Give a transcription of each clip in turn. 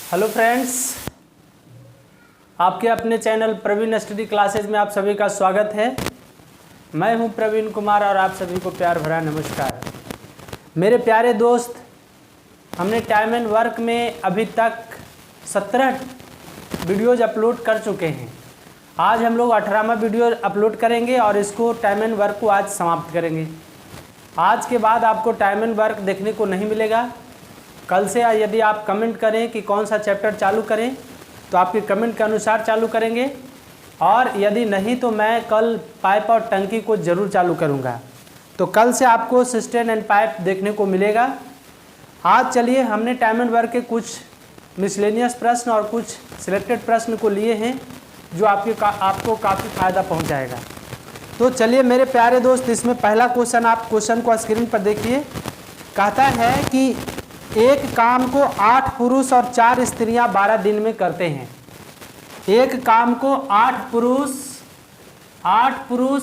Hello friends, आपके अपने channel Praveen study classes में आप सभी का स्वागत है। मैं हूं प्रवीण कुमार और आप सभी को प्यार भरा नमस्कार। मेरे प्यारे दोस्त, हमने टाइम एंड वर्क में अभी तक 17 वीडियोज़ अपलोड कर चुके हैं। आज हम लोग 18वां वीडियो अपलोड करेंगे और इसको टाइम एंड वर्क को आज समाप्त करेंगे। आज के बाद आपको टाइम एंड वर्क देखने को नहीं मिलेगा। कल से यदि आप कमेंट करें कि कौन सा चैप्टर चालू करें तो आपके कमेंट के अनुसार चालू करेंगे, और यदि नहीं तो मैं कल पाइप और टंकी को ज़रूर चालू करूँगा। तो कल से आपको सिस्टर्न एंड पाइप देखने को मिलेगा। आज चलिए, हमने टाइम एंड वर्क के कुछ मिसलेनियस प्रश्न और कुछ सिलेक्टेड प्रश्न को लिए हैं जो आपको काफ़ी फ़ायदा पहुँचाएगा। तो चलिए मेरे प्यारे दोस्त, इसमें पहला क्वेश्चन, आप क्वेश्चन को स्क्रीन पर देखिए। कहता है कि एक काम को 8 पुरुष और 4 स्त्रियां 12 दिन में करते हैं। एक काम को 8 पुरुष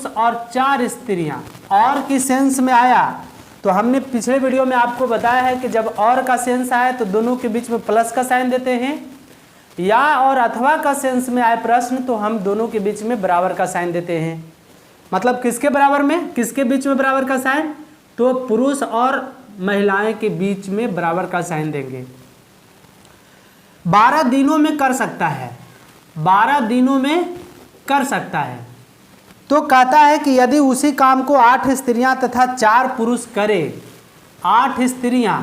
और 4 स्त्रियां, और की सेंस में आया तो हमने पिछले वीडियो में आपको बताया है कि जब और का सेंस आए तो दोनों के बीच में प्लस का साइन देते हैं, या और अथवा का सेंस में आए प्रश्न तो हम दोनों के बीच में बराबर का साइन देते हैं। मतलब किसके बराबर में, किसके बीच में बराबर का साइन? तो पुरुष और महिलाएं के बीच में बराबर का साइन देंगे। 12 दिनों में कर सकता है, 12 दिनों में कर सकता है। तो कहता है कि यदि उसी काम को 8 स्त्रियां तथा 4 पुरुष करे, 8 स्त्रियां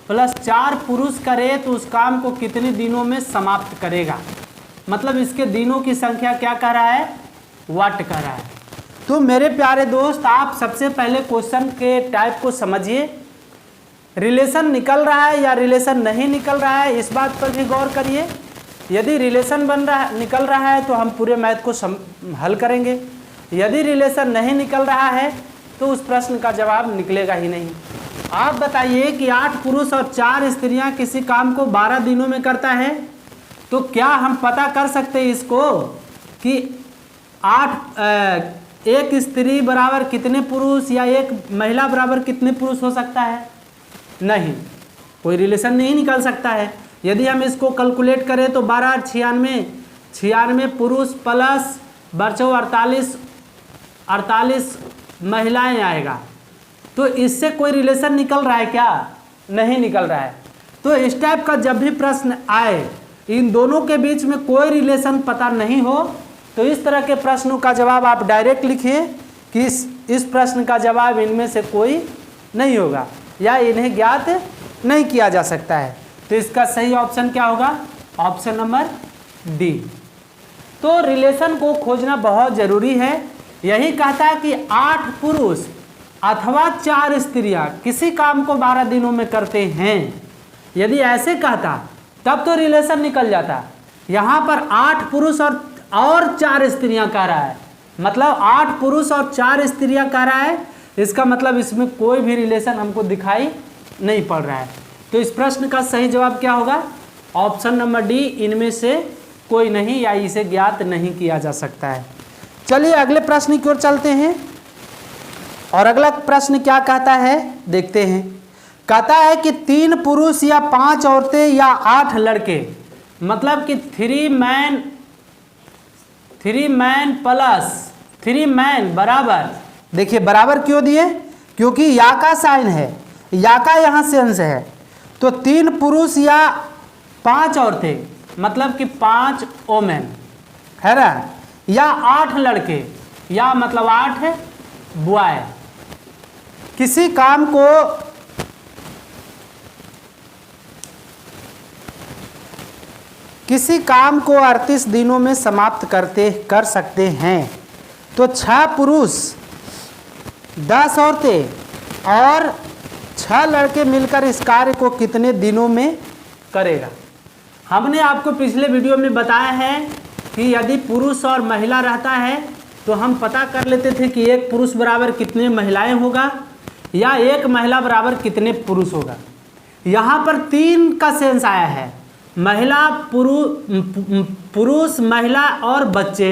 प्लस 4 पुरुष करे तो उस काम को कितने दिनों में समाप्त करेगा। मतलब इसके दिनों की संख्या क्या कह रहा है? वाट कह रहा है। तो मेरे प्यारे दोस्त, आप सबसे पहले क्वेश्चन के टाइप को समझिए। रिलेशन निकल रहा है या रिलेशन नहीं निकल रहा है, इस बात पर भी गौर करिए। यदि रिलेशन निकल रहा है तो हम पूरे मैथ को हल करेंगे। यदि रिलेशन नहीं निकल रहा है तो उस प्रश्न का जवाब निकलेगा ही नहीं। आप बताइए कि 8 पुरुष और 4 स्त्रियां किसी काम को 12 दिनों में करता है, तो क्या हम पता कर सकते हैं इसको कि एक स्त्री बराबर कितने पुरुष या एक महिला बराबर कितने पुरुष हो सकता है? नहीं, कोई रिलेशन नहीं निकल सकता है। यदि हम इसको कैलकुलेट करें तो 12 96 पुरुष प्लस बच्चों 48 महिलाएं आएगा। तो इससे कोई रिलेशन निकल रहा है क्या? नहीं निकल रहा है। तो इस टाइप का जब भी प्रश्न आए, इन दोनों के बीच में कोई रिलेशन पता नहीं हो, तो इस तरह के प्रश्नों का जवाब आप डायरेक्ट लिखिए कि इस प्रश्न का जवाब इनमें से कोई नहीं होगा या इन्हें ज्ञात नहीं किया जा सकता है। तो इसका सही ऑप्शन क्या होगा? Option number D. तो रिलेशन को खोजना बहुत जरूरी है। यही कहता है कि 8 पुरुष अथवा 4 स्त्रियां किसी काम को 12 दिनों में करते हैं। यदि ऐसे कहता तब तो रिलेशन निकल जाता। यहाँ पर 8 पुरुष और 4 स्त्रियां कह रहा है, मतलब 8 पुरुष और 4 स्त्रियां कह रहा है। इसका मतलब इसमें कोई भी रिलेशन हमको दिखाई नहीं पड़ रहा है। तो इस प्रश्न का सही जवाब क्या होगा? ऑप्शन नंबर डी, इनमें से कोई नहीं या इसे ज्ञात नहीं किया जा सकता है। चलिए अगले प्रश्न की ओर चलते हैं। और अगला प्रश्न क्या कहता है देखते हैं। कहता है कि 3 पुरुष या 5 औरतें या 8 लड़के, मतलब कि 3 प्लस 3 मैन बराबर, देखिए बराबर क्यों दिए? क्योंकि या का साइन है, या का यहाँ सेंस है। तो 3 पुरुष या 5 औरतें, मतलब कि 5 ओमेन है ना, या 8 लड़के, या मतलब 8 बॉय किसी काम को 38 दिनों में समाप्त कर सकते हैं। तो 6 पुरुष 10 औरतें और 6 लड़के मिलकर इस कार्य को कितने दिनों में करेगा। हमने आपको पिछले वीडियो में बताया है कि यदि पुरुष और महिला रहता है तो हम पता कर लेते थे कि एक पुरुष बराबर कितने महिलाएं होगा या एक महिला बराबर कितने पुरुष होगा। यहाँ पर 3 का सेंस आया है, महिला पुरुष महिला और बच्चे,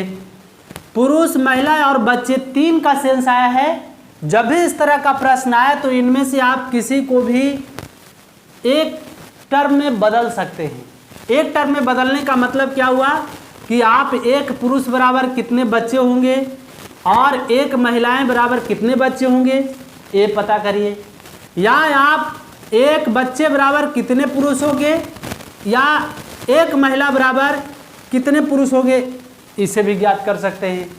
पुरुष महिला और बच्चे 3 का सेंस आया है। जब भी इस तरह का प्रश्न आए तो इनमें से आप किसी को भी एक टर्म में बदल सकते हैं। एक टर्म में बदलने का मतलब क्या हुआ कि आप एक पुरुष बराबर कितने बच्चे होंगे और एक महिलाएं बराबर कितने बच्चे होंगे ये पता करिए, या आप एक बच्चे बराबर कितने पुरुष होंगे या एक महिला बराबर कितने पुरुष होंगे, इसे भी ज्ञात कर सकते हैं।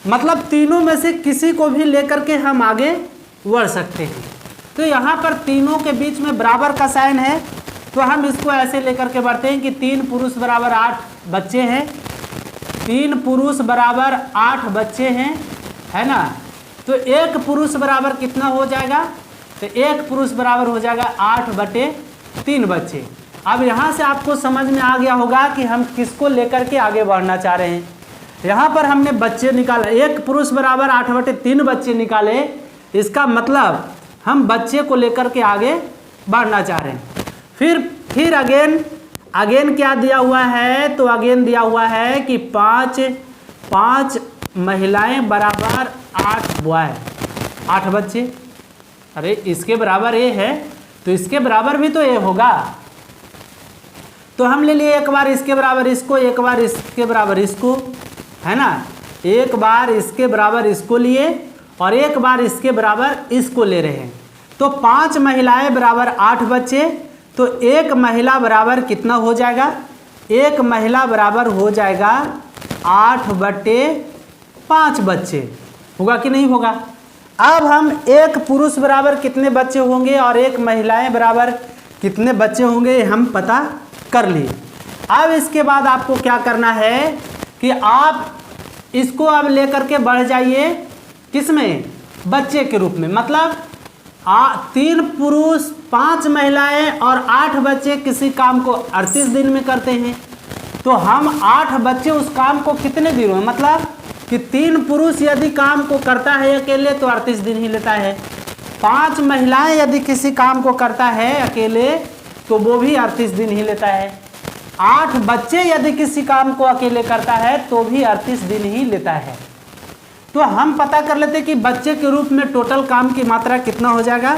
मतलब तीनों में से किसी को भी लेकर के हम आगे बढ़ सकते हैं। तो यहाँ पर तीनों के बीच में बराबर का साइन है, तो हम इसको ऐसे लेकर के बढ़ते हैं कि 3 पुरुष बराबर 8 बच्चे हैं, 3 पुरुष बराबर 8 बच्चे हैं, है ना। तो एक पुरुष बराबर कितना हो जाएगा, तो एक पुरुष बराबर हो जाएगा 8/3 बच्चे। अब यहाँ से आपको समझ में आ गया होगा कि हम किसको लेकर के आगे बढ़ना चाह रहे हैं। यहाँ पर हमने बच्चे निकाला, एक पुरुष बराबर 8/3 बच्चे निकाले, इसका मतलब हम बच्चे को लेकर के आगे बढ़ना चाह रहे हैं। फिर अगेन क्या दिया हुआ है, तो अगेन दिया हुआ है कि 5 महिलाएं बराबर 8 बॉय, 8 बच्चे। अरे इसके बराबर ये है तो इसके बराबर भी तो ये होगा, तो हम ले लिए एक बार इसके बराबर इसको, एक बार इसके बराबर इसको, है ना। एक बार इसके बराबर इसको लिए और एक बार इसके बराबर इसको ले रहे हैं। तो 5 महिलाएं बराबर 8 बच्चे, तो एक महिला बराबर कितना हो जाएगा, एक महिला बराबर हो जाएगा 8/5 बच्चे, होगा कि नहीं होगा। अब हम एक पुरुष बराबर कितने बच्चे होंगे और एक महिलाएं बराबर कितने बच्चे होंगे हम पता कर लिए। अब इसके बाद आपको क्या करना है कि आप इसको अब लेकर के बढ़ जाइए किसमें, बच्चे के रूप में। मतलब 3 पुरुष 5 महिलाएं और 8 बच्चे किसी काम को 38 दिन में करते हैं, तो हम 8 बच्चे उस काम को कितने दिनों में, मतलब कि 3 पुरुष यदि काम को करता है अकेले तो 38 दिन ही लेता है, 5 महिलाएं यदि किसी काम को करता है अकेले तो वो भी 38 दिन ही लेता है, 8 बच्चे यदि किसी काम को अकेले करता है तो भी 38 दिन ही लेता है। तो हम पता कर लेते कि बच्चे के रूप में टोटल काम की मात्रा कितना हो जाएगा।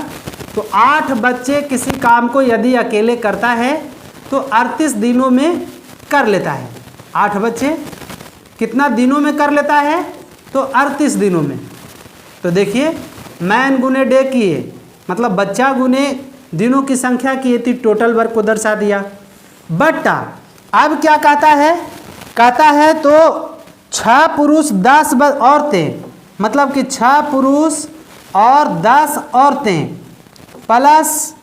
तो 8 बच्चे किसी काम को यदि अकेले करता है तो 38 दिनों में कर लेता है। 8 बच्चे कितना दिनों में कर लेता है, तो 38 दिनों में। तो देखिए मैन गुने डे किए, मतलब बच्चा गुने दिनों की संख्या की थी, टोटल वर्क को दर्शा दिया। बट्टा अब क्या कहता है तो 6 पुरुष 10 औरतें, मतलब कि 6 पुरुष और 10 औरतें प्लस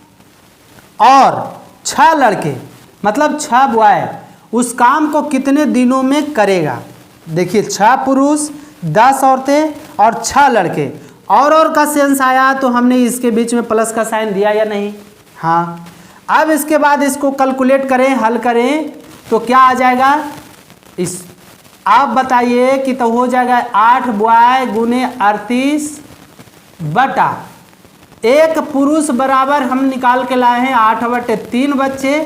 और 6 लड़के, मतलब 6 बॉय उस काम को कितने दिनों में करेगा। देखिए 6 पुरुष 10 औरतें और 6 लड़के, और का सेंस आया तो हमने इसके बीच में प्लस का साइन दिया या नहीं, हाँ। अब इसके बाद इसको कैलकुलेट करें, हल करें तो क्या आ जाएगा, इस आप बताइए कि तो हो जाएगा 8 बॉय गुने 38 बटा एक पुरुष बराबर हम निकाल के लाए हैं 8/3 बच्चे,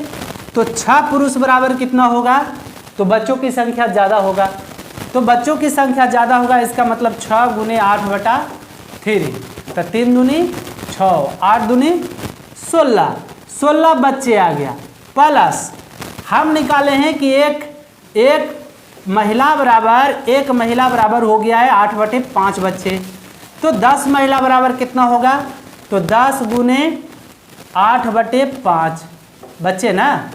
तो 6 पुरुष बराबर कितना होगा, तो बच्चों की संख्या ज़्यादा होगा। तो बच्चों की संख्या ज़्यादा होगा, इसका मतलब 6 गुने 8/3, तो 3 दूनी 6, 8 दूनी 16 बच्चे आ गया। प्लस हम निकाले हैं कि एक महिला बराबर हो गया है 8/5 बच्चे, तो 10 महिला बराबर कितना होगा, तो 10 गुने 8/5 बच्चे ना,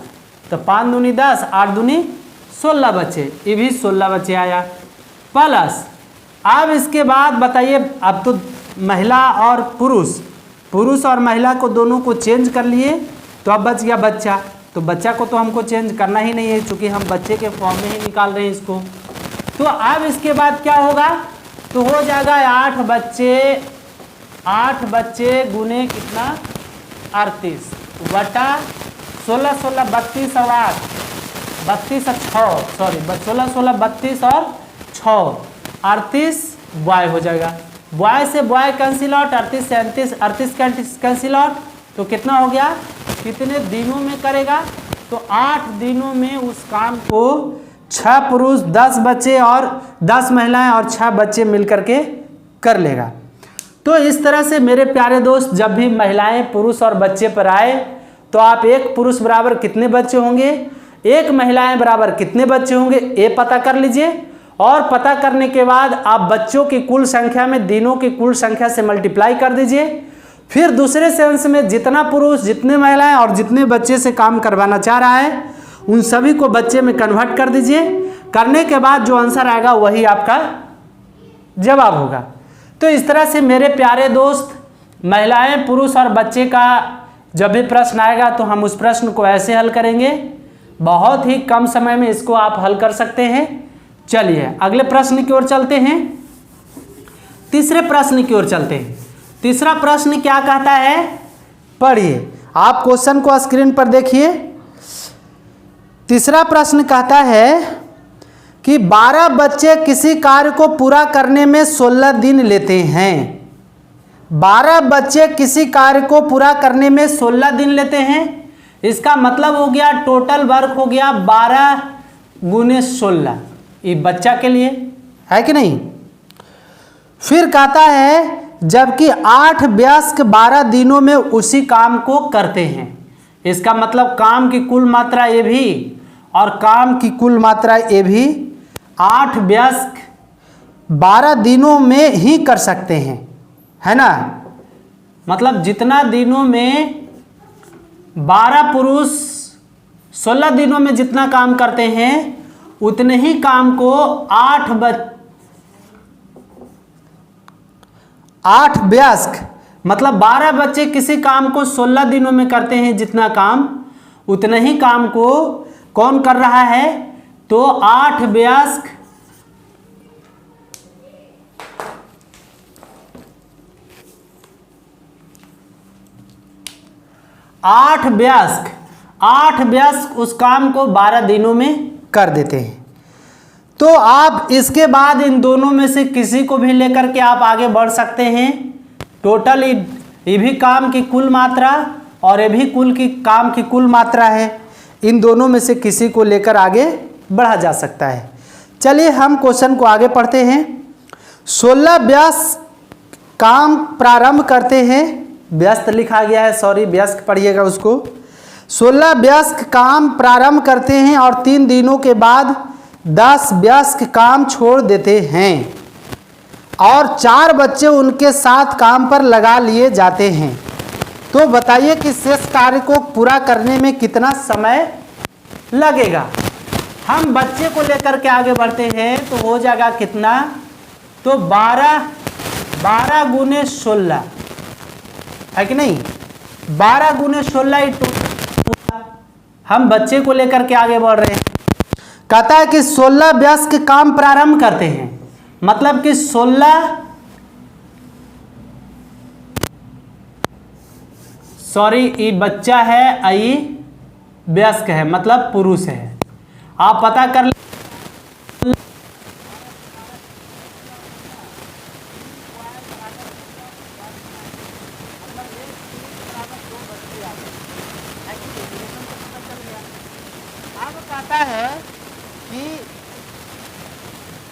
तो 5 दूनी 10, 8 दूनी 16 बच्चे, ये भी 16 बच्चे आया। प्लस अब इसके बाद बताइए, अब तो महिला और पुरुष और महिला को दोनों को चेंज कर लिए, तो अब बच गया बच्चा। तो बच्चा को तो हमको चेंज करना ही नहीं है, क्योंकि हम बच्चे के फॉर्म में ही निकाल रहे हैं इसको। तो अब इसके बाद क्या होगा, तो हो जाएगा 8 बच्चे गुने कितना 38 बटा 16 32 और 8 32 और 6, सॉरी 16 32 और 6 38 बॉय हो जाएगा। बॉय से बॉय कैंसिल आउट, 38 से 38 कैंसिल आउट, तो कितना हो गया, कितने दिनों में करेगा, तो 8 दिनों में उस काम को 6 पुरुष 10 बच्चे और 10 महिलाएं और 6 बच्चे मिलकर के कर लेगा। तो इस तरह से मेरे प्यारे दोस्त, जब भी महिलाएं पुरुष और बच्चे पर आए तो आप एक पुरुष बराबर कितने बच्चे होंगे, एक महिलाएं बराबर कितने बच्चे होंगे ये पता कर लीजिए, और पता करने के बाद आप बच्चों की कुल संख्या में दिनों की कुल संख्या से मल्टीप्लाई कर दीजिए। फिर दूसरे सेंस में जितना पुरुष, जितने महिलाएं और जितने बच्चे से काम करवाना चाह रहा है उन सभी को बच्चे में कन्वर्ट कर दीजिए। करने के बाद जो आंसर आएगा वही आपका जवाब होगा। तो इस तरह से मेरे प्यारे दोस्त, महिलाएं, पुरुष और बच्चे का जब भी प्रश्न आएगा तो हम उस प्रश्न को ऐसे हल करेंगे। बहुत ही कम समय में इसको आप हल कर सकते हैं। चलिए अगले प्रश्न की ओर चलते हैं। तीसरे प्रश्न की ओर चलते हैं। तीसरा प्रश्न क्या कहता है, पढ़िए। आप क्वेश्चन को स्क्रीन पर देखिए। तीसरा प्रश्न कहता है कि 12 बच्चे किसी कार्य को पूरा करने में 16 दिन लेते हैं। 12 बच्चे किसी कार्य को पूरा करने में 16 दिन लेते हैं। इसका मतलब हो गया टोटल वर्क हो गया 12 गुने 16, ये बच्चा के लिए है कि नहीं। फिर कहता है जबकि 8 वयस्क 12 दिनों में उसी काम को करते हैं। इसका मतलब काम की कुल मात्रा ये भी और काम की कुल मात्रा ये भी 8 वयस्क 12 दिनों में ही कर सकते हैं, है ना। मतलब जितना दिनों में 12 पुरुष 16 दिनों में जितना काम करते हैं उतने ही काम को 8 वयस्क, मतलब 12 बच्चे किसी काम को 16 दिनों में करते हैं जितना काम, उतने ही काम को कौन कर रहा है, तो 8 वयस्क 8 वयस्क उस काम को 12 दिनों में कर देते हैं। तो आप इसके बाद इन दोनों में से किसी को भी लेकर के आप आगे बढ़ सकते हैं। टोटल ये भी काम की कुल मात्रा और ये भी काम की कुल मात्रा है। इन दोनों में से किसी को लेकर आगे बढ़ा जा सकता है। चलिए हम क्वेश्चन को आगे पढ़ते हैं। 16 वयस्क काम प्रारंभ करते हैं, व्यस्त लिखा गया है, सॉरी व्यस्क पढ़िएगा उसको। 16 वयस्क काम प्रारंभ करते हैं और 3 दिनों के बाद 10 वयस्क काम छोड़ देते हैं और 4 बच्चे उनके साथ काम पर लगा लिए जाते हैं। तो बताइए कि शेष कार्य को पूरा करने में कितना समय लगेगा। हम बच्चे को लेकर के आगे बढ़ते हैं तो हो जाएगा कितना, तो 12 गुने 16 है कि नहीं। 12 गुने 16 हम बच्चे को लेकर के आगे बढ़ रहे हैं। कहता है कि 16 वयस्क काम प्रारंभ करते हैं, मतलब कि 16 ये बच्चा है, आई वयस्क है मतलब पुरुष है। आप पता कर कहता है कि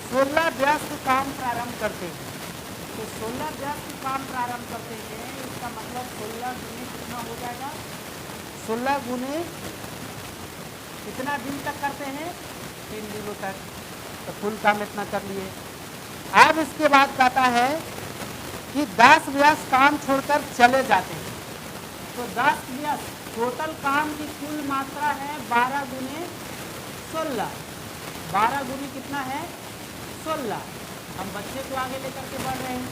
16 वयस्क काम प्रारंभ करते हैं। तो 16 वयस्क काम प्रारंभ करते हैं, इसका मतलब 16 गुने कितना हो जाएगा, 16 गुने कितना दिन तक करते हैं, 3 दिनों तक। तो कुल काम इतना कर लिए। अब इसके बाद कहता है कि 10 वयस्क काम छोड़कर चले जाते हैं। तो 10 वयस्क टोटल काम की कुल मात्रा है 12 गुने 16। 12 गुने कितना है, 16। हम बच्चे को आगे लेकर के बढ़ रहे हैं।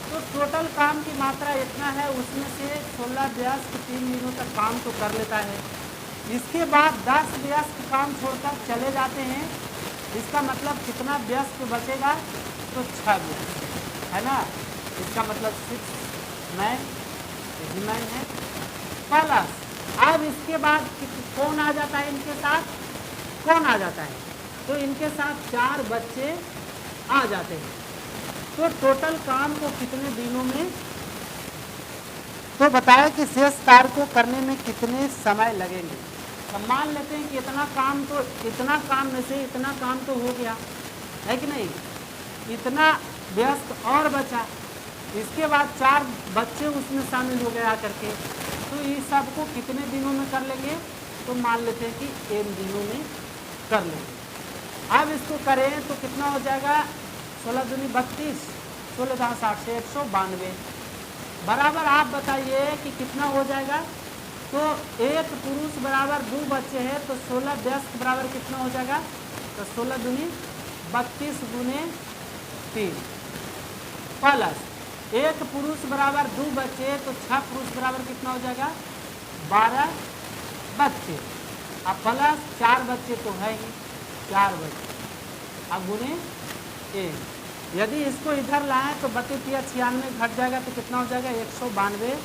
तो टोटल काम की मात्रा इतना है, उसमें से 16 वयस्क 3 दिनों तक काम तो कर लेता है। इसके बाद 10 वयस्क काम छोड़कर चले जाते हैं। इसका मतलब कितना वयस्क बचेगा, तो 6 वयस्क है ना। इसका मतलब 6 मैन है प्लस। अब इसके बाद कौन आ जाता है इनके साथ, कौन आ जाता है, तो इनके साथ 4 बच्चे आ जाते हैं। तो टोटल काम को कितने दिनों में, तो बताया कि शेष कार्य को करने में कितने समय लगेंगे। तो मान लेते हैं कि इतना काम में से इतना काम तो हो गया है कि नहीं, इतना व्यस्त और बचा। इसके बाद 4 बच्चे उसमें शामिल हो गए आकर के। तो ये सबको कितने दिनों में कर लेंगे, तो मान लेते हैं कि n दिनों में कर लेंगे। अब इसको करें तो कितना हो जाएगा, 16 दूनी 32, 16 10 60 से 192 बराबर। आप बताइए कि कितना हो जाएगा। तो एक पुरुष बराबर 2 बच्चे हैं, तो 16 व्यस्त बराबर कितना हो जाएगा, तो 16 दूनी 32 गुने 3 प्लस एक पुरुष बराबर 2 बच्चे, तो 6 पुरुष बराबर कितना हो जाएगा, 12 बच्चे। अब प्लस 4 बच्चे तो है ही, 4 बच्चे, अब गुने 1। यदि इसको इधर लाएं तो 32 96 घट जाएगा, तो कितना हो जाएगा, 192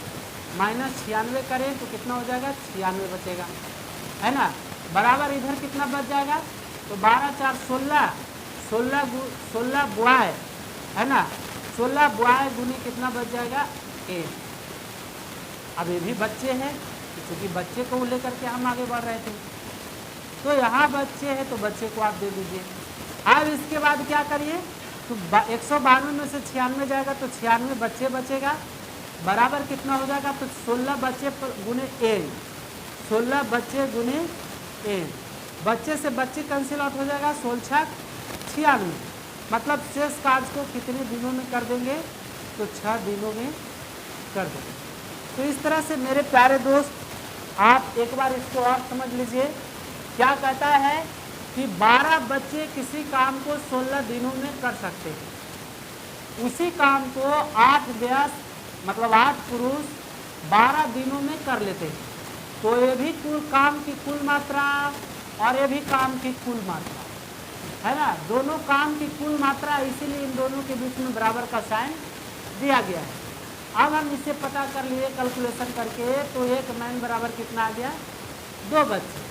माइनस 96 करें तो कितना हो जाएगा, 96 बचेगा, है ना। बराबर इधर कितना बच जाएगा, तो 12 4 16, 16 बुआए, है ना, 16 बुआए गुने कितना बच जाएगा, 1। अब ये भी बच्चे हैं, क्योंकि बच्चे को लेकर के हम आगे बढ़ रहे थे, तो यहाँ बच्चे हैं तो बच्चे को आप दे दीजिए। अब इसके बाद क्या करिए, तो 192 में से 96 जाएगा, तो 96 बच्चे बचेगा, बराबर कितना हो जाएगा, तो 16 बच्चे गुने 1, 16 बच्चे गुने 1, बच्चे से बच्चे कैंसिल आउट हो जाएगा, 16 96, मतलब शेष कार्य को कितने दिनों में कर देंगे, तो 6 दिनों में कर देंगे। तो इस तरह से मेरे प्यारे दोस्त, आप एक बार इसको और समझ लीजिए। क्या कहता है कि 12 बच्चे किसी काम को 16 दिनों में कर सकते हैं, उसी काम को 8 व्यस्त मतलब 8 पुरुष 12 दिनों में कर लेते हैं। तो ये भी कुल काम की कुल मात्रा और ये भी काम की कुल मात्रा, है ना, दोनों काम की कुल मात्रा, इसीलिए इन दोनों के बीच में बराबर का साइन दिया गया है। अब हम इसे पता कर लिए कैलकुलेशन करके, तो एक मैन बराबर कितना आ गया, 2 बच्चे।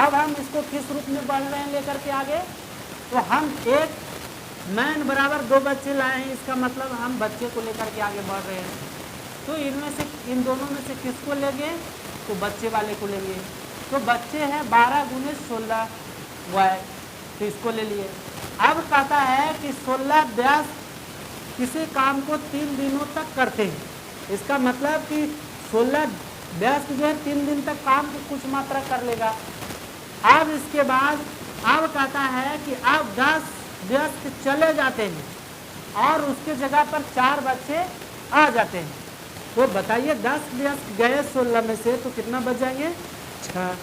अब हम इसको किस रूप में बढ़ रहे हैं लेकर के आगे, तो हम एक मैन बराबर 2 बच्चे लाए हैं, इसका मतलब हम बच्चे को लेकर के आगे बढ़ रहे हैं। तो इनमें से इन दोनों में से किसको लेंगे, तो बच्चे वाले को लेंगे। तो बच्चे हैं 12 गुने 16 बॉय, तो इसको ले लिए। अब कहता है कि 16 व्यस्त किसी काम को 3 दिनों तक करते हैं, इसका मतलब कि 16 व्यस्त जो है 3 दिन तक काम की कुछ मात्रा कर लेगा। अब इसके बाद अब कहता है कि अब 10 व्यस्त चले जाते हैं और उसके जगह पर 4 बच्चे आ जाते हैं। तो बताइए 10 व्यस्त गए 16 में से, तो कितना बच जाएंगे, 6,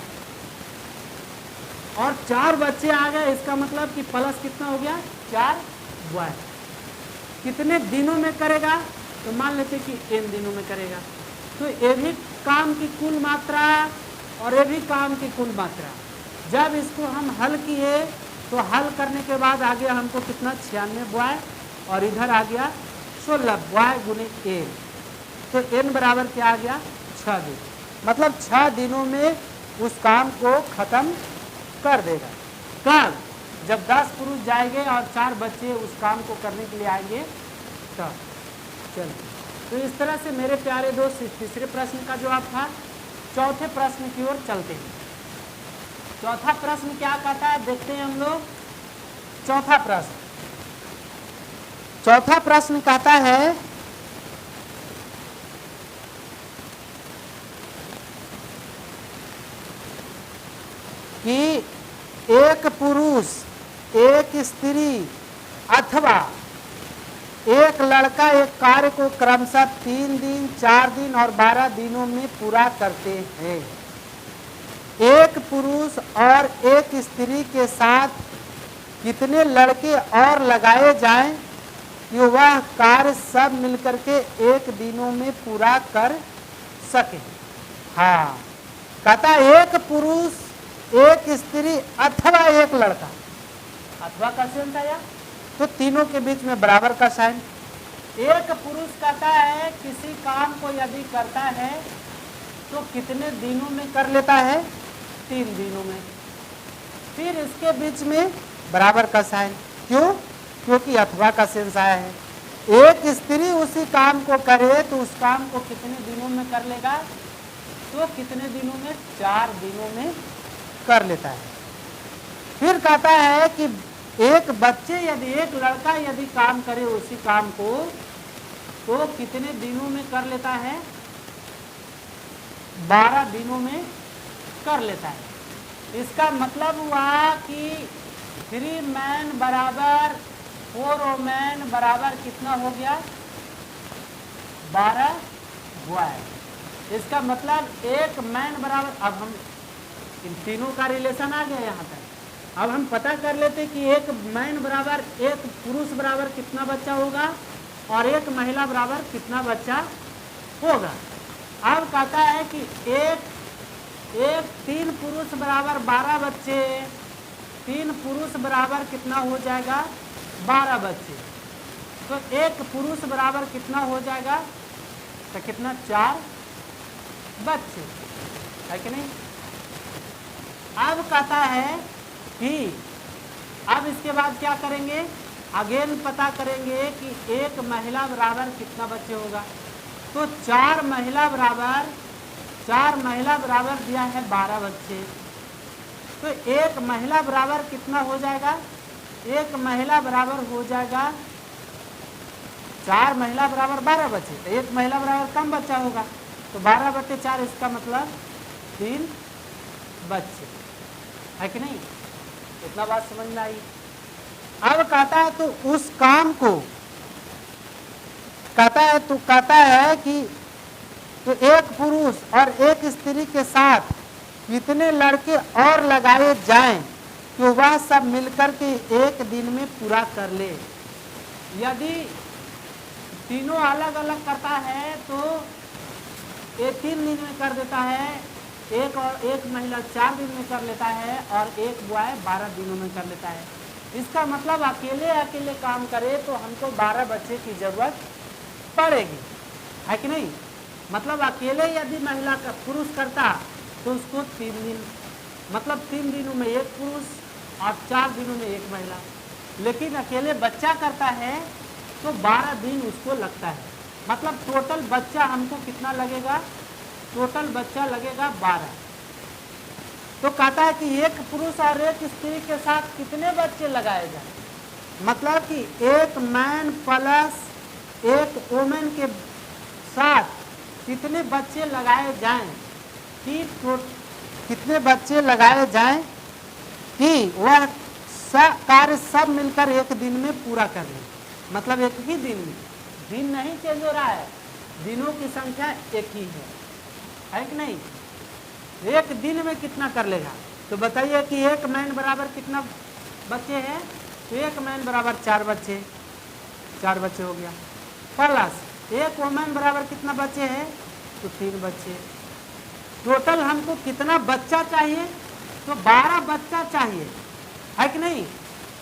और 4 बच्चे आ गए, इसका मतलब कि प्लस कितना हो गया, 4 बॉय। कितने दिनों में करेगा, तो मान लेते कि n दिनों में करेगा। तो ये भी काम की कुल मात्रा और ये भी काम की कुल मात्रा। जब इसको हम हल किए तो हल करने के बाद आ गया हमको कितना, 96 बॉय, और इधर आ गया 16 बॉय गुने 1, तो n बराबर क्या आ गया, 6 दिन, मतलब 6 दिनों में उस काम को खत्म कर देगा। कब, जब 10 पुरुष जाएंगे और 4 बच्चे उस काम को करने के लिए आएंगे तब। चलिए, तो इस तरह से मेरे प्यारे दोस्त इस तीसरे प्रश्न का जवाब था। चौथे प्रश्न की ओर चलते हैं। चौथा प्रश्न क्या कहता है, देखते हैं हम लोग। चौथा प्रश्न कहता है कि एक पुरुष, एक स्त्री अथवा एक लड़का एक कार्य को क्रमशः 3 दिन, 4 दिन और 12 दिनों में पूरा करते हैं। एक पुरुष और एक स्त्री के साथ कितने लड़के और लगाए जाएं कि वह कार्य सब मिलकर के 1 दिनों में पूरा कर सके। हाँ, कहता एक पुरुष, एक स्त्री अथवा एक लड़का, अथवा का साइन आया तो तीनों के बीच में बराबर का साइन। एक पुरुष कहता है किसी काम को यदि करता है तो कितने दिनों में कर लेता है, 3 दिनों में। फिर इसके बीच में बराबर का साइन, क्यों, क्योंकि अथवा का सेंस आया है। एक स्त्री उसी काम को करे तो उस काम को कितने दिनों में कर लेगा, तो कितने दिनों में, 4 दिनों में कर लेता है। फिर कहता है कि एक बच्चे यदि, एक लड़का यदि काम करे उसी काम को तो कितने दिनों में कर लेता है, 12 दिनों में कर लेता है। इसका मतलब हुआ कि 3 मैन बराबर 4 वोमेन बराबर कितना हो गया, 12 बॉय। इसका मतलब एक मैन बराबर, अब हम इन तीनों का रिलेशन आ गया यहाँ तक। अब हम पता कर लेते कि एक मैन बराबर एक पुरुष बराबर कितना बच्चा होगा और एक महिला बराबर कितना बच्चा होगा। अब कहता है कि एक 3 पुरुष बराबर 12 बच्चे, 3 पुरुष बराबर कितना हो जाएगा, 12 बच्चे। तो एक पुरुष बराबर कितना हो जाएगा, तो कितना, 4 बच्चे, है कि नहीं। अब कहता है कि अब इसके बाद क्या करेंगे, अगेन पता करेंगे कि एक महिला बराबर कितना बच्चे होगा। तो 4 महिला बराबर दिया है 12 बच्चे। तो एक महिला बराबर कितना हो जाएगा, एक महिला बराबर हो जाएगा 4 महिला बराबर 12 बच्चे। तो एक महिला बराबर कम बच्चा होगा, तो 12/4, इसका मतलब 3 बच्चे, है कि नहीं। इतना बात समझ में आई। अब कहता है तो उस काम को कहता है कि तो एक पुरुष और एक स्त्री के साथ कितने लड़के और लगाए जाएं कि वह सब मिलकर के एक दिन में पूरा कर ले। यदि तीनों अलग अलग करता है तो ये 3 दिन में कर देता है, एक महिला 4 दिन में कर लेता है और एक बॉय 12 दिनों में कर लेता है। इसका मतलब अकेले काम करे तो हमको 12 बच्चे की जरूरत पड़ेगी, है कि नहीं। मतलब अकेले यदि महिला का पुरुष करता तो उसको 3 दिन, मतलब 3 दिनों में एक पुरुष और 4 दिनों में एक महिला। लेकिन अकेले बच्चा करता है तो 12 दिन उसको लगता है। मतलब टोटल बच्चा हमको कितना लगेगा, टोटल बच्चा लगेगा 12। तो कहता है कि एक पुरुष और एक स्त्री के साथ कितने बच्चे लगाए जाए, मतलब कि एक मैन प्लस एक वोमेन के साथ कितने बच्चे लगाए जाएं, कि कितने बच्चे लगाए जाएं कि वह कार्य सब मिलकर एक दिन में पूरा कर ले। मतलब एक ही दिन में, दिन नहीं चेंज हो रहा है, दिनों की संख्या एक ही है कि नहीं। एक दिन में कितना कर लेगा, तो बताइए कि एक मैन बराबर कितना बच्चे हैं, तो एक मैन बराबर 4 बच्चे, 4 बच्चे हो गया। प्लस एक वोमेन बराबर कितना बच्चे हैं, तो 3 बच्चे। टोटल हमको कितना बच्चा चाहिए, तो 12 बच्चा चाहिए, है कि नहीं।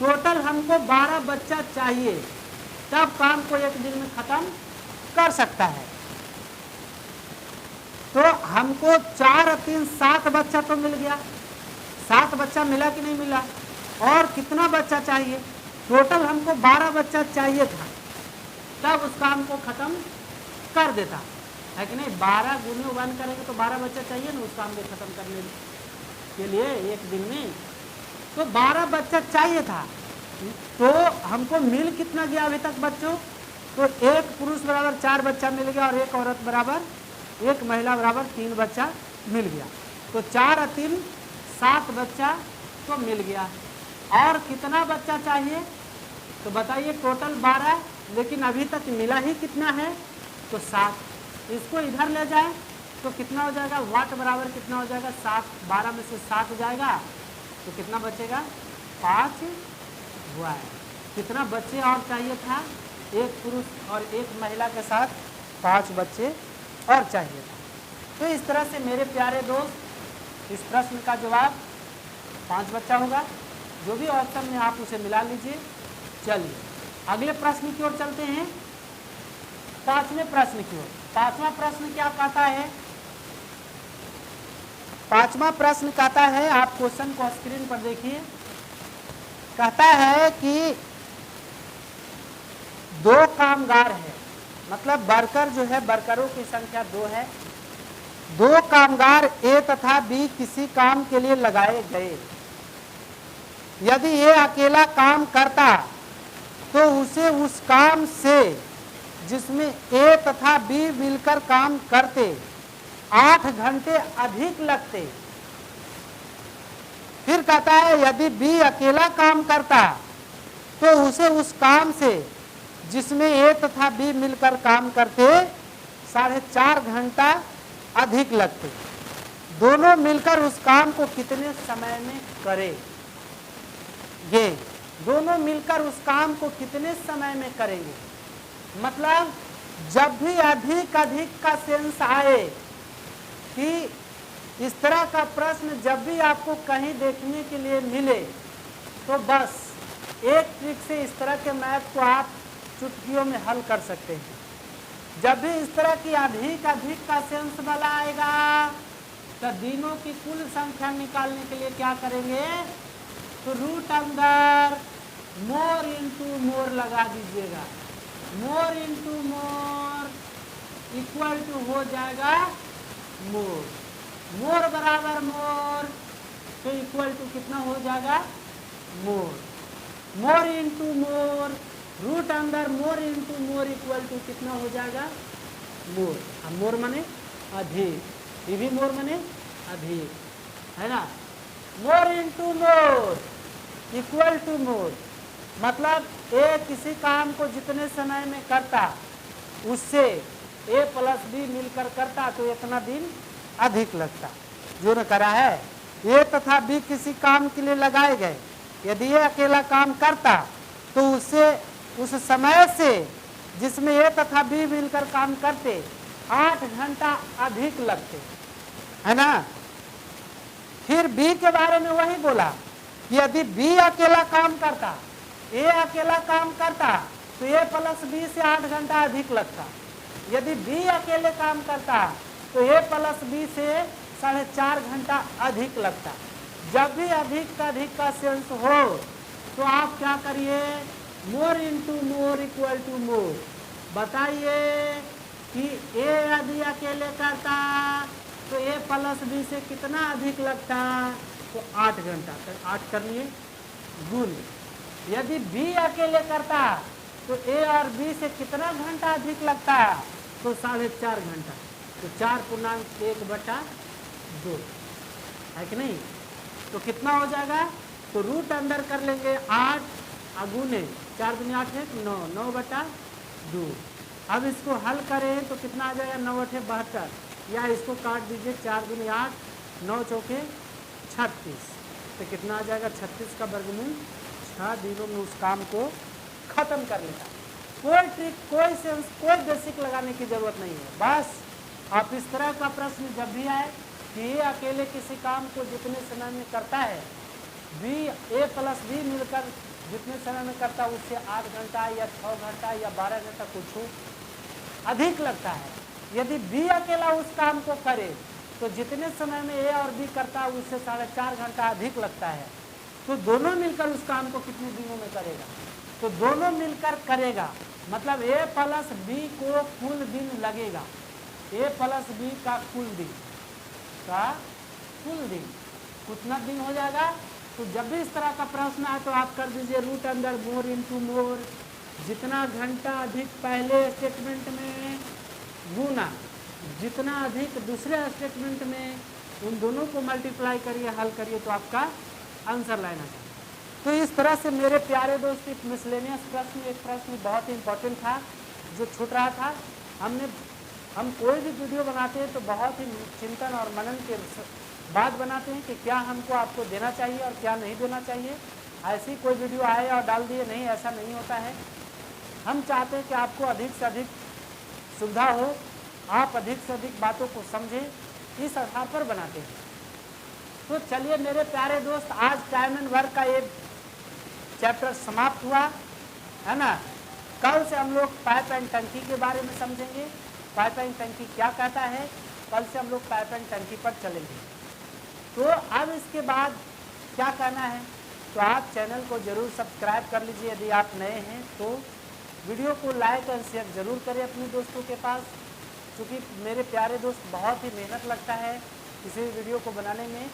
टोटल हमको 12 बच्चा चाहिए, तब काम को एक दिन में खत्म कर सकता है। तो हमको 4 और 3 7 बच्चा तो मिल गया, 7 बच्चा मिला कि नहीं मिला। और कितना बच्चा चाहिए, टोटल हमको 12 बच्चा चाहिए था, तब उस काम को खत्म कर देता, है कि नहीं। 12 गुने 1 करेंगे तो 12 बच्चा चाहिए ना उस काम को खत्म करने के लिए एक दिन में। तो 12 बच्चा चाहिए था, तो हमको मिल कितना गया अभी तक बच्चों, तो एक पुरुष बराबर 4 बच्चा मिल गया और एक औरत बराबर, एक महिला बराबर 3 बच्चा मिल गया। तो 4 और 3 7 बच्चा तो मिल गया। और कितना बच्चा चाहिए, तो बताइए टोटल 12, लेकिन अभी तक मिला ही कितना है, तो 7। इसको इधर ले जाए तो कितना हो जाएगा, वाट बराबर कितना हो जाएगा, 7। 12 में से 7 जाएगा तो कितना बचेगा, 5 बॉय। कितना बच्चे और चाहिए था, एक पुरुष और एक महिला के साथ 5 बच्चे और चाहिए था। तो इस तरह से मेरे प्यारे दोस्त, इस प्रश्न का जवाब 5 बच्चा होगा। जो भी ऑप्शन में आप उसे मिला लीजिए। चलिए अगले प्रश्न की ओर चलते हैं, 5वें प्रश्न की ओर। 5वां प्रश्न क्या कहता है, 5वां प्रश्न कहता है, आप क्वेश्चन को स्क्रीन पर देखिए। कहता है कि 2 कामगार है, मतलब वर्कर जो है, वर्करों की संख्या 2 है। 2 कामगार ए तथा बी किसी काम के लिए लगाए गए। यदि ये अकेला काम करता तो उसे उस काम से जिसमें ए तथा बी मिलकर काम करते 8 घंटे अधिक लगते। फिर कहता है यदि बी अकेला काम करता तो उसे उस काम से जिसमें ए तथा बी मिलकर काम करते 4.5 घंटा अधिक लगते। दोनों मिलकर उस काम को कितने समय में करेंगे? दोनों मिलकर उस काम को कितने समय में करेंगे? मतलब जब भी अधिक का सेंस आए कि इस तरह का प्रश्न जब भी आपको कहीं देखने के लिए मिले तो बस एक ट्रिक से इस तरह के मैथ को आप चुटकियों में हल कर सकते हैं। जब भी इस तरह की अधिक का सेंस वाला आएगा तो दिनों की कुल संख्या निकालने के लिए क्या करेंगे? तो रूट अंदर मोर इंटू मोर लगा दीजिएगा। मोर इंटू मोर इक्वल टू हो जाएगा मोर। मोर बराबर मोर तो इक्वल टू कितना हो जाएगा? मोर। मोर इंटू मोर रूट अंदर मोर इंटू मोर इक्वल टू कितना हो जाएगा? मोर। अब मोर माने अधिक, ये भी मोर माने अधिक, है ना? मोर इंटू मोर इक्वल टू मोर मतलब ए किसी काम को जितने समय में करता उससे ए प्लस बी मिलकर करता तो इतना दिन अधिक लगता। जो ने करा है ए तथा बी किसी काम के लिए लगाए गए, यदि ये अकेला काम करता तो उससे उस समय से जिसमें ए तथा बी मिलकर काम करते 8 घंटा अधिक लगते, है ना? फिर बी के बारे में वही बोला कि यदि बी अकेला काम करता, ए अकेला काम करता तो ए प्लस बी से 8 घंटा अधिक लगता। यदि बी अकेले काम करता तो ए प्लस बी से 4.5 घंटा अधिक लगता। जब भी अधिक का सेंस हो तो आप क्या करिए? मोर इंटू मोर इक्वल टू मोर। बताइए कि ए यदि अकेले करता तो ए प्लस बी से कितना अधिक लगता? तो 8 घंटा। तो 8 कर लिए गुण। यदि बी अकेले करता तो ए और बी से कितना घंटा अधिक लगता? तो 4.5 घंटा। तो 4.1/2 है कि नहीं? तो कितना हो जाएगा? तो रूट अंदर कर लेंगे 8 अगुने 4 दूनी 8 है 9, 9/2। अब इसको हल करें तो कितना आ जाएगा? 9/8 या इसको काट दीजिए 4 दूनी 8, 9 चौके 36। तो कितना आ जाएगा? 36 का वर्गमूल 6 दिनों में उस काम को खत्म कर लेगा। कोई ट्रिक, कोई सेंस, कोई बेसिक लगाने की जरूरत नहीं है। बस आप इस तरह का प्रश्न जब भी आए कि ये अकेले किसी काम को जितने समय में करता है, बी ए प्लस बी मिलकर जितने समय में करता है उससे 8 घंटा या 6 घंटा या 12 घंटा कुछ अधिक लगता है। यदि बी अकेला उस काम को करे तो जितने समय में ए और बी करता है उससे 4.5 घंटा अधिक लगता है। तो दोनों मिलकर उस काम को कितने दिनों में करेगा? तो दोनों मिलकर करेगा मतलब ए प्लस बी को कुल दिन लगेगा। ए प्लस बी का कुल दिन कितना दिन हो जाएगा? तो जब भी इस तरह का प्रश्न आए तो आप कर दीजिए रूट अंदर मोर इंटू मोर, जितना घंटा अधिक पहले स्टेटमेंट में गुना जितना अधिक दूसरे स्टेटमेंट में, उन दोनों को मल्टीप्लाई करिए, हल करिए तो आपका आंसर लाना चाहिए। तो इस तरह से मेरे प्यारे दोस्त एक मिसलेनियस प्रश्न, एक प्रश्न बहुत ही इंपॉर्टेंट था जो छूट रहा था। हम कोई भी वीडियो बनाते हैं तो बहुत ही चिंतन और मनन के बाद बनाते हैं कि क्या हमको आपको देना चाहिए और क्या नहीं देना चाहिए। ऐसी कोई वीडियो आए और डाल दिए, नहीं, ऐसा नहीं होता है। हम चाहते हैं कि आपको अधिक से अधिक सुविधा हो, आप अधिक से अधिक बातों को समझें, इस आधार पर बनाते हैं। तो चलिए मेरे प्यारे दोस्त, आज टाइम एंड वर्क का एक चैप्टर समाप्त हुआ, है ना। कल से हम लोग पाइप एंड टंकी के बारे में समझेंगे। पाइप एंड टंकी क्या कहता है, कल से हम लोग पाइप एंड टंकी पर चलेंगे। तो अब इसके बाद क्या करना है, तो आप चैनल को जरूर सब्सक्राइब कर लीजिए। यदि आप नए हैं तो वीडियो को लाइक और शेयर जरूर करें अपने दोस्तों के पास, क्योंकि मेरे प्यारे दोस्त बहुत ही मेहनत लगता है किसी वीडियो को बनाने में।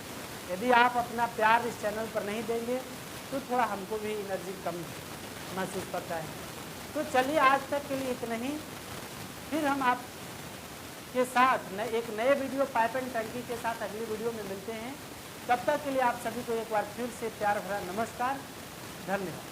यदि आप अपना प्यार इस चैनल पर नहीं देंगे तो थोड़ा हमको भी एनर्जी कम महसूस करता है। तो चलिए आज तक के लिए इतना ही, फिर हम आपके साथ एक नए वीडियो पाइप एंड टंकी के साथ अगली वीडियो में मिलते हैं। तब तक के लिए आप सभी को एक बार फिर से प्यार भरा नमस्कार, धन्यवाद।